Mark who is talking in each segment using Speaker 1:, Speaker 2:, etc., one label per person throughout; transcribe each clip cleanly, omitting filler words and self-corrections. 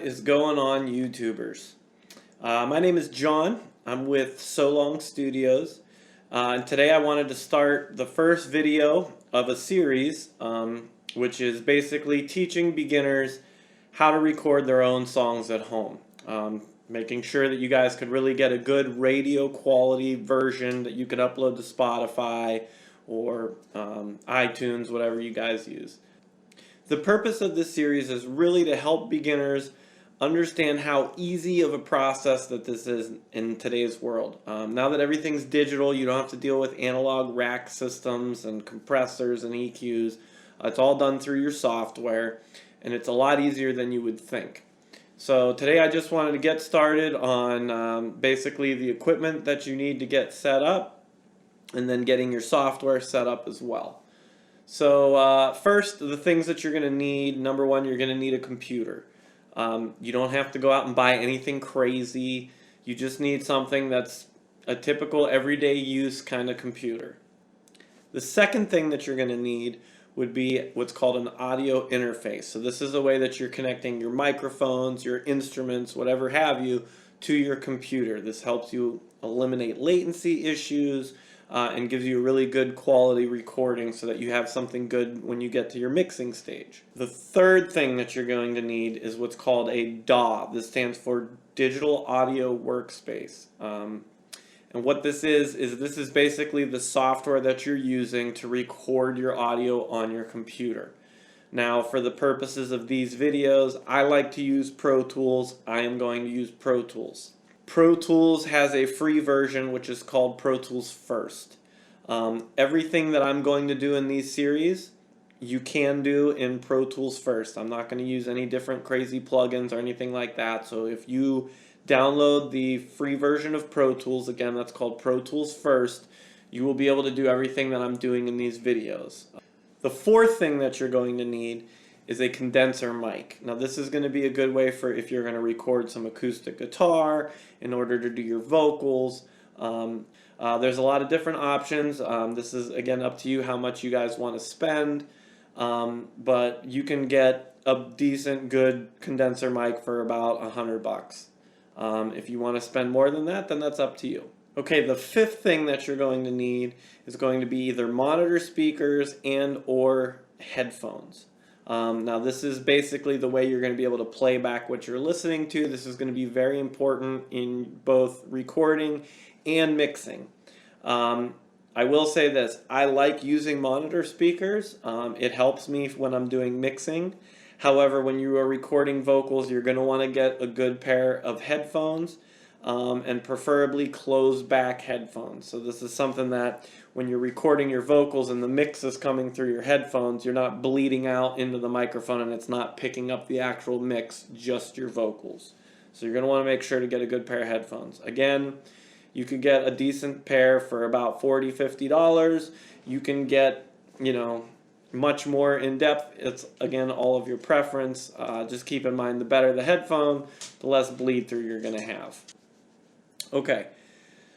Speaker 1: is going on, YouTubers? My name is John. I'm with SoLongStudios, and today I wanted to start the first video of a series, which is basically teaching beginners how to record their own songs at home. Making sure that you guys could really get a good radio quality version that you could upload to Spotify or iTunes, whatever you guys use. The purpose of this series is really to help beginners understand how easy of a process that this is in today's world. Now that everything's digital, you don't have to deal with analog rack systems and compressors and EQs. It's all done through your software, and it's a lot easier than you would think. So today I just wanted to get started on basically the equipment that you need to get set up, and then getting your software set up as well. So first, the things that you're going to need, number one, you're going to need a computer. You don't have to go out and buy anything crazy. You just need something that's a typical everyday use kind of computer. The second thing that you're going to need would be what's called an audio interface. So this is a way that you're connecting your microphones, your instruments, whatever have you, to your computer. This helps you eliminate latency issues, and gives you a really good quality recording so that you have something good when you get to your mixing stage. The third thing that you're going to need is what's called a DAW. This stands for Digital Audio Workspace. And what this is basically the software that you're using to record your audio on your computer. Now, for the purposes of these videos, I like to use Pro Tools. I am going to use Pro Tools. Pro Tools has a free version which is called Pro Tools First. Everything that I'm going to do in these series, you can do in Pro Tools First. I'm not going to use any different crazy plugins or anything like that. So if you download the free version of Pro Tools, again that's called Pro Tools First, you will be able to do everything that I'm doing in these videos. The fourth thing that you're going to need is a condenser mic. Now this is going to be a good way for if you're going to record some acoustic guitar in order to do your vocals. There's a lot of different options. This is again up to you how much you guys want to spend, but you can get a decent good condenser mic for about $100. If you want to spend more than that, then that's up to you. Okay, the fifth thing that you're going to need is going to be either monitor speakers and or headphones. Now this is basically the way you're going to be able to play back what you're listening to. This is going to be very important in both recording and mixing. I will say this, I like using monitor speakers. It helps me when I'm doing mixing. However, when you are recording vocals, you're going to want to get a good pair of headphones, and preferably closed back headphones. So this is something that when you're recording your vocals and the mix is coming through your headphones, you're not bleeding out into the microphone and it's not picking up the actual mix, just your vocals. So you're going to want to make sure to get a good pair of headphones. Again, you could get a decent pair for about $40, $50. You can get, much more in depth. It's again all of your preference. Just keep in mind the better the headphone, the less bleed through you're going to have. Okay,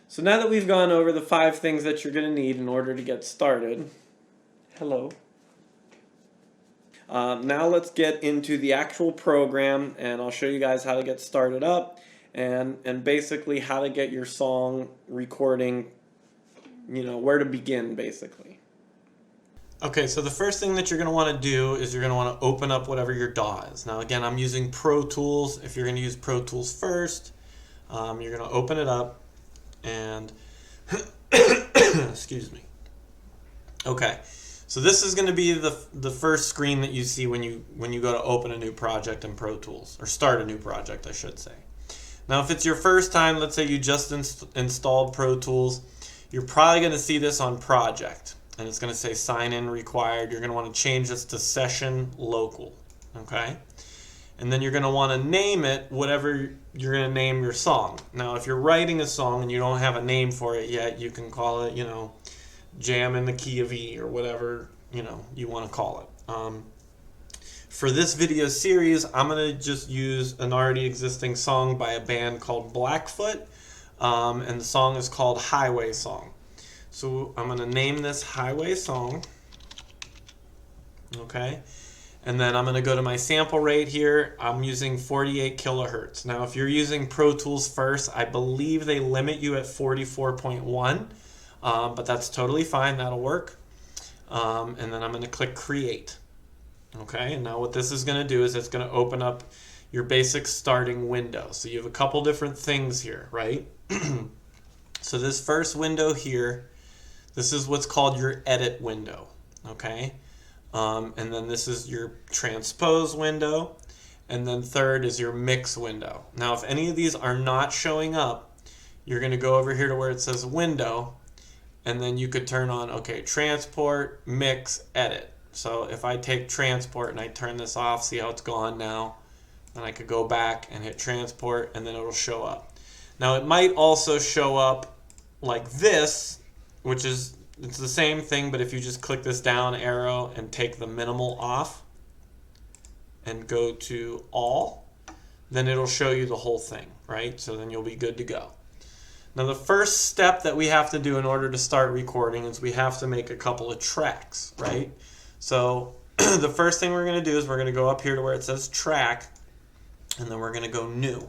Speaker 1: so now that we've gone over the 5 things that you're going to need in order to get started, hello. Now let's get into the actual program, and I'll show you guys how to get started up and basically how to get your song recording, where to begin basically. Okay, so the first thing that you're going to want to do is you're going to want to open up whatever your DAW is. Now again, I'm using Pro Tools. If you're going to use Pro Tools First, you're going to open it up and excuse me. Okay, so this is going to be the first screen that you see when you go to open a new project in Pro Tools, or start a new project I should say. Now if it's your first time, let's say you just installed Pro Tools, you're probably going to see this on Project, and it's going to say sign in required. You're going to want to change this to session local, okay? And then you're going to want to name it whatever you're going to name your song. Now, if you're writing a song and you don't have a name for it yet, you can call it, Jam in the Key of E or whatever, you want to call it. For this video series, I'm going to just use an already existing song by a band called Blackfoot, and the song is called Highway Song. So I'm going to name this Highway Song, okay? And then I'm going to go to my sample rate here. I'm using 48 kilohertz. Now, if you're using Pro Tools first, I believe they limit you at 44.1, but that's totally fine. That'll work. And then I'm going to click Create. Okay, and now what this is going to do is it's going to open up your basic starting window. So you have a couple different things here, right? So this first window here, this is what's called your edit window, okay? And then this is your transpose window, and then third is your mix window. Now, if any of these are not showing up, you're going to go over here to where it says window, and then you could turn on, okay, transport, mix, edit. So if I take transport and I turn this off, see how it's gone now? Then I could go back and hit transport, and then it'll show up. Now, it might also show up like this, which is, it's the same thing, but if you just click this down arrow and take the minimal off and go to all, then it'll show you the whole thing, right? So then you'll be good to go. Now, the first step that we have to do in order to start recording is we have to make a couple of tracks, right? So the first thing we're going to do is we're going to go up here to where it says track, and then we're going to go new.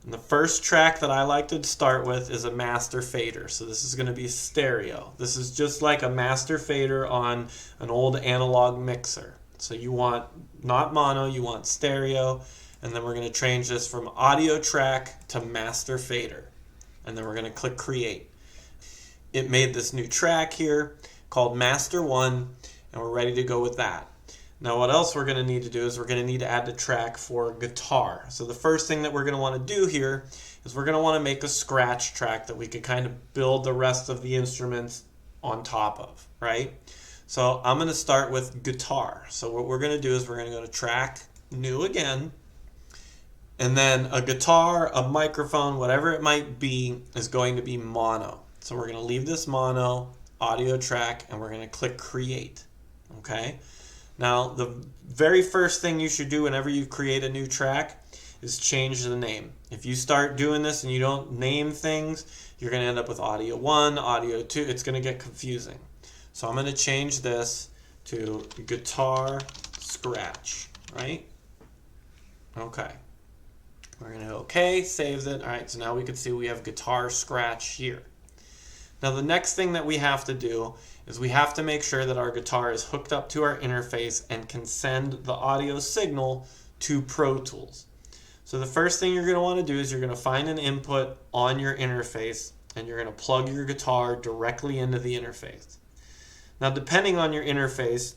Speaker 1: And the first track that I like to start with is a master fader. So this is going to be stereo. This is just like a master fader on an old analog mixer. So you want not mono, you want stereo. And then we're going to change this from audio track to master fader. And then we're going to click create. It made this new track here called Master 1, and we're ready to go with that. Now, what else we're going to need to do is we're going to need to add the track for guitar. So the first thing that we're going to want to do here is we're going to want to make a scratch track that we can kind of build the rest of the instruments on top of, right? So I'm going to start with guitar. So what we're going to do is we're going to go to track, new again, and then a guitar, a microphone, whatever it might be, is going to be mono. So we're going to leave this mono, audio track, and we're going to click create, okay? Now, the very first thing you should do whenever you create a new track is change the name. If you start doing this and you don't name things, you're going to end up with audio 1, audio 2. It's going to get confusing. So I'm going to change this to guitar scratch, right? Okay. We're going to hit OK, saves it. All right, so now we can see we have guitar scratch here. Now, the next thing that we have to do is we have to make sure that our guitar is hooked up to our interface and can send the audio signal to Pro Tools. So the first thing you're going to want to do is you're going to find an input on your interface, and you're going to plug your guitar directly into the interface. Now, depending on your interface,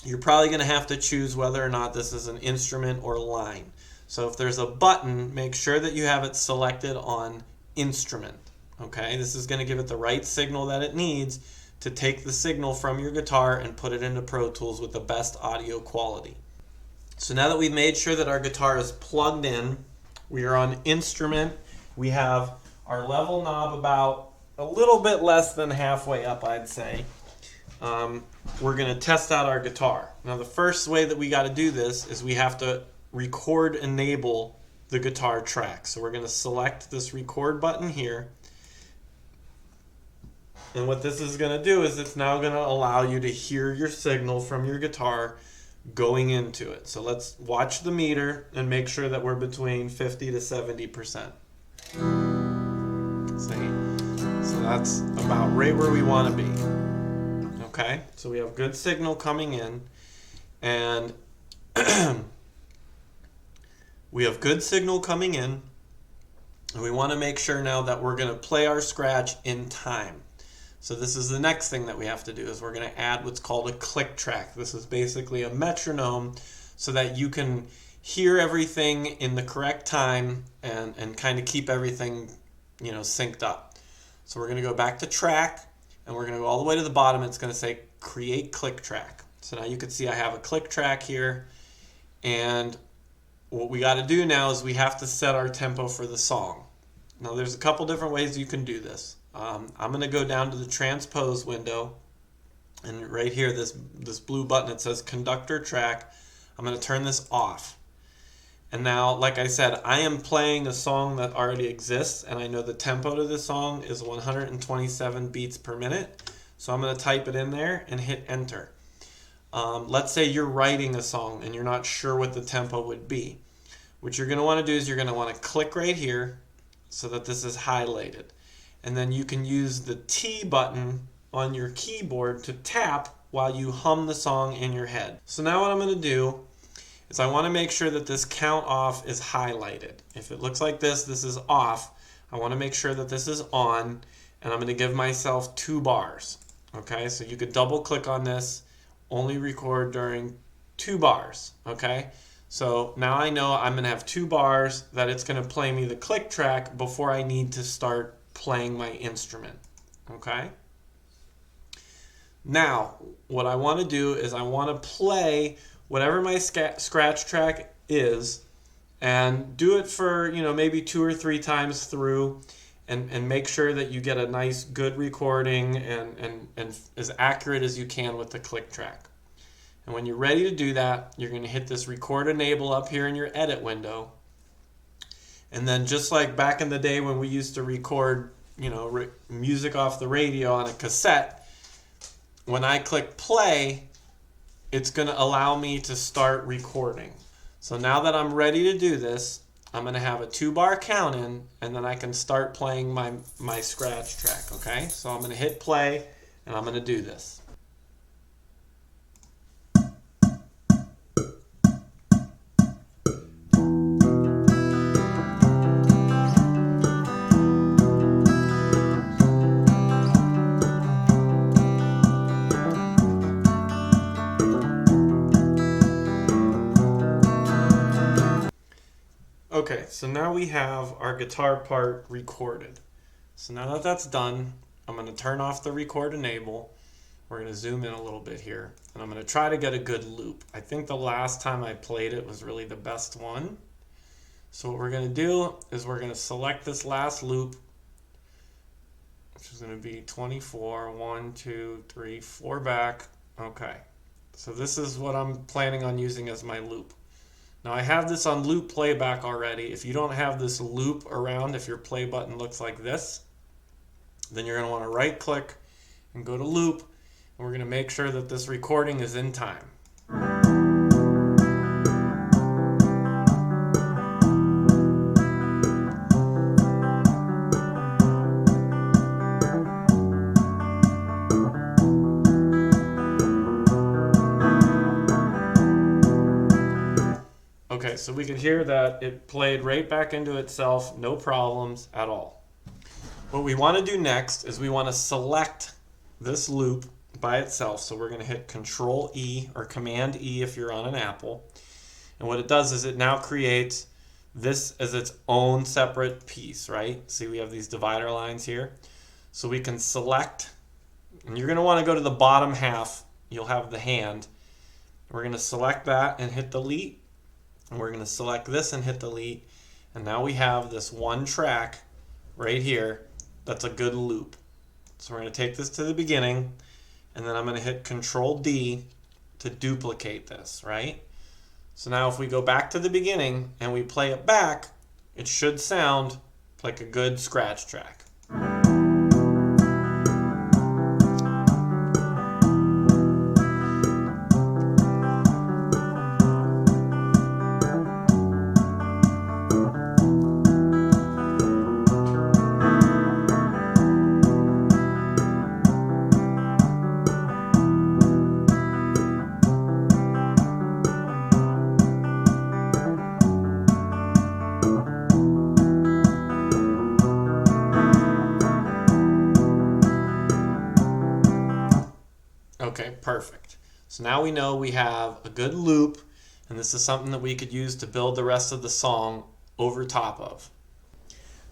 Speaker 1: you're probably going to have to choose whether or not this is an instrument or line. So if there's a button, make sure that you have it selected on instrument. Okay, this is going to give it the right signal that it needs to take the signal from your guitar and put it into Pro Tools with the best audio quality. So now that we've made sure that our guitar is plugged in, we are on instrument. We have our level knob about a little bit less than halfway up, I'd say. We're going to test out our guitar. Now, the first way that we got to do this is we have to record enable the guitar track. So we're going to select this record button here. And what this is going to do is it's now going to allow you to hear your signal from your guitar going into it. So let's watch the meter and make sure that we're between 50 to 70%. See? So that's about right where we want to be. Okay? So we have good signal coming in, and we have good signal coming in, and we want to make sure now that we're going to play our scratch in time. So this is the next thing that we have to do is we're going to add what's called a click track. This is basically a metronome so that you can hear everything in the correct time and kind of keep everything, synced up. So we're going to go back to track, and we're going to go all the way to the bottom. It's going to say create click track. So now you can see I have a click track here, and what we got to do now is we have to set our tempo for the song. Now there's a couple different ways you can do this. I'm going to go down to the transpose window, and right here, this blue button, it says conductor track. I'm going to turn this off. And now, like I said, I am playing a song that already exists, and I know the tempo to this song is 127 beats per minute. So I'm going to type it in there and hit enter. let's say you're writing a song and you're not sure what the tempo would be. What you're going to want to do is you're going to want to click right here so that this is highlighted. And then you can use the T button on your keyboard to tap while you hum the song in your head. So now what I'm going to do is I want to make sure that this count off is highlighted. If it looks like this is off. I want to make sure that this is on, and I'm going to give myself 2 bars. Okay, so you could double click on this, only record during 2 bars. Okay, so now I know I'm going to have 2 bars that it's going to play me the click track before I need to start playing my instrument. Okay, now what I want to do is I want to play whatever my scratch track is and do it for, maybe 2 or 3 times through, and make sure that you get a nice good recording and as accurate as you can with the click track. And when you're ready to do that, you're going to hit this record enable up here in your edit window. And then just like back in the day when we used to record, music off the radio on a cassette, when I click play, it's going to allow me to start recording. So now that I'm ready to do this, I'm going to have a 2-bar count in, and then I can start playing my scratch track, okay? So I'm going to hit play, and I'm going to do this. Okay, so now we have our guitar part recorded. So now that that's done, I'm going to turn off the record enable. We're going to zoom in a little bit here, and I'm going to try to get a good loop. I think the last time I played it was really the best one. So what we're going to do is we're going to select this last loop, which is going to be 24, 1, 2, 3, 4 back. Okay, so this is what I'm planning on using as my loop. Now I have this on loop playback already. If you don't have this loop around, if your play button looks like this, then you're going to want to right click and go to loop, and we're going to make sure that this recording is in time. Okay, so we could hear that it played right back into itself, no problems at all. What we want to do next is we want to select this loop by itself. So we're going to hit Control E or Command E if you're on an Apple. And what it does is it now creates this as its own separate piece, right? See, we have these divider lines here. So we can select, and you're going to want to go to the bottom half. You'll have the hand. We're going to select that and hit delete. And we're going to select this and hit delete. And now we have this one track right here that's a good loop. So we're going to take this to the beginning, and then I'm going to hit Control D to duplicate this, right? So now if we go back to the beginning and we play it back, it should sound like a good scratch track. Okay, perfect. So now we know we have a good loop, and this is something that we could use to build the rest of the song over top of.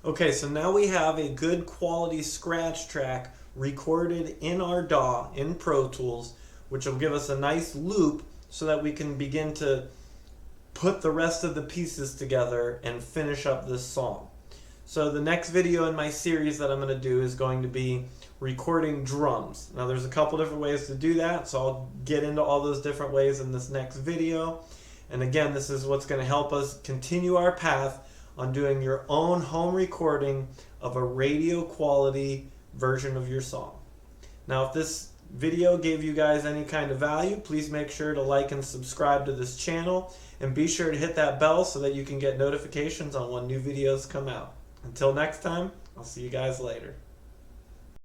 Speaker 1: Okay, so now we have a good quality scratch track recorded in our DAW in Pro Tools, which will give us a nice loop so that we can begin to put the rest of the pieces together and finish up this song. So the next video in my series that I'm going to do is going to be recording drums. Now there's a couple different ways to do that, so I'll get into all those different ways in this next video. And again, this is what's going to help us continue our path on doing your own home recording of a radio quality version of your song. Now if this video gave you guys any kind of value, please make sure to like and subscribe to this channel, and be sure to hit that bell so that you can get notifications on when new videos come out. Until next time, I'll see you guys later.